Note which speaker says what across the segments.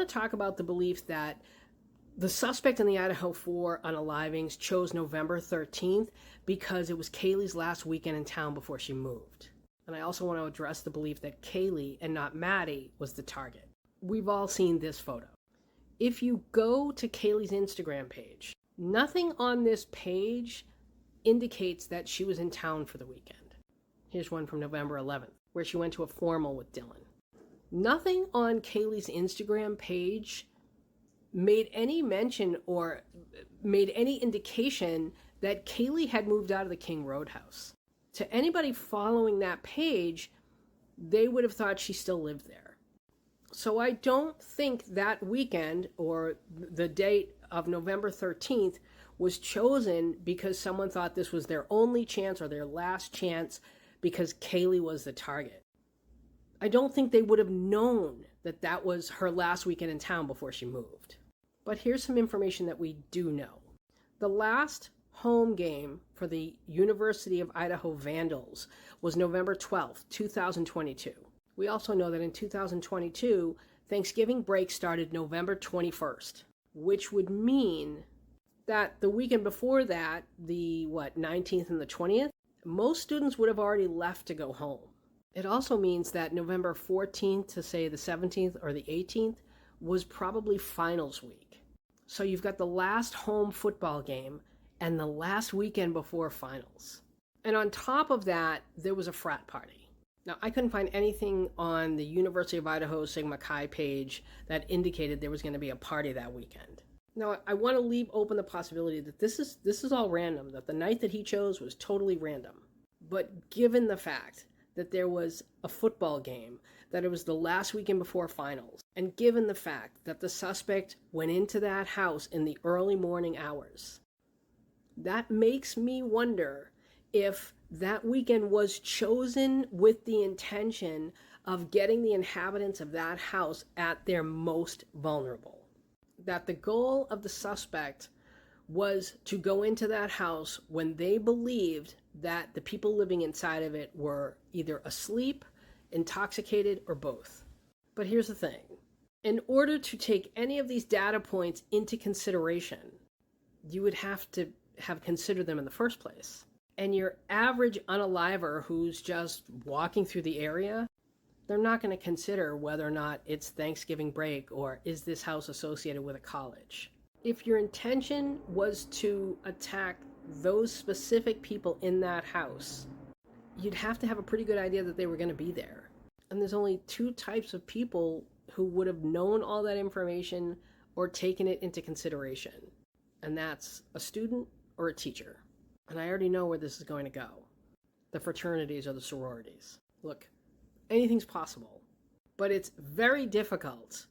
Speaker 1: to talk about the belief that the suspect in the Idaho 4 unalivings chose November 13th because it was Kaylee's last weekend in town before she moved. And I also want to address the belief that Kaylee and not Maddie was the target. We've all seen this photo. If you go to Kaylee's Instagram page, nothing on this page indicates that she was in town for the weekend. Here's one from November 11th, where she went to a formal with Dylan. Nothing on Kaylee's Instagram page made any mention or made any indication that Kaylee had moved out of the King Roadhouse. To anybody following that page, they would have thought she still lived there. So I don't think that weekend or the date of November 13th was chosen because someone thought this was their only chance or their last chance because Kaylee was the target. I don't think they would have known that that was her last weekend in town before she moved. But here's some information that we do know. The last home game for the University of Idaho Vandals was November 12th, 2022. We also know that in 2022, Thanksgiving break started November 21st, which would mean that the weekend before that, the 19th and the 20th, most students would have already left to go home. It also means that November 14th to say the 17th or the 18th was probably finals week. So you've got the last home football game and the last weekend before finals. And on top of that, there was a frat party. Now, I couldn't find anything on the University of Idaho Sigma Chi page that indicated there was going to be a party that weekend. Now, I want to leave open the possibility that this is all random, that the night that he chose was totally random. But given the fact that there was a football game, that it was the last weekend before finals, and given the fact that the suspect went into that house in the early morning hours, that makes me wonder if that weekend was chosen with the intention of getting the inhabitants of that house at their most vulnerable. That the goal of the suspect was to go into that house when they believed that the people living inside of it were either asleep, intoxicated, or both. But here's the thing. In order to take any of these data points into consideration, you would have to have considered them in the first place. And your average unaliver who's just walking through the area, they're not going to consider whether or not it's Thanksgiving break or is this house associated with a college. If your intention was to attack those specific people in that house, you'd have to have a pretty good idea that they were going to be there. And there's only two types of people who would have known all that information or taken it into consideration. And that's a student or a teacher. And I already know where this is going to go. The fraternities or the sororities. Look, anything's possible. But it's very difficult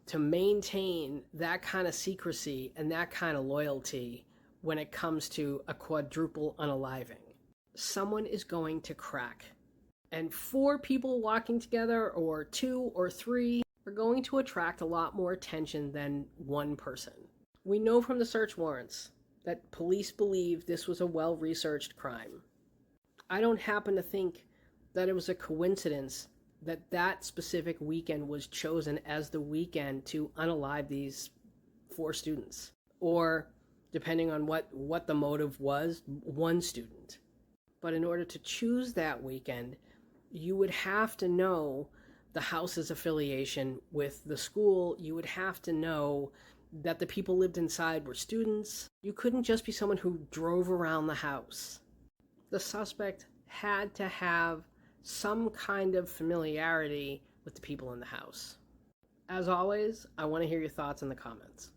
Speaker 1: to maintain that kind of secrecy and that kind of loyalty when it comes to a quadruple unaliving. Someone is going to crack. And 4 people walking together, or 2 or 3, are going to attract a lot more attention than one person. We know from the search warrants that police believe this was a well-researched crime. I don't happen to think that it was a coincidence that that specific weekend was chosen as the weekend to unalive these 4 students. Or, depending on what the motive was, 1 student. But in order to choose that weekend, you would have to know the house's affiliation with the school. You would have to know that the people lived inside were students. You couldn't just be someone who drove around the house. The suspect had to have some kind of familiarity with the people in the house. As always, I want to hear your thoughts in the comments.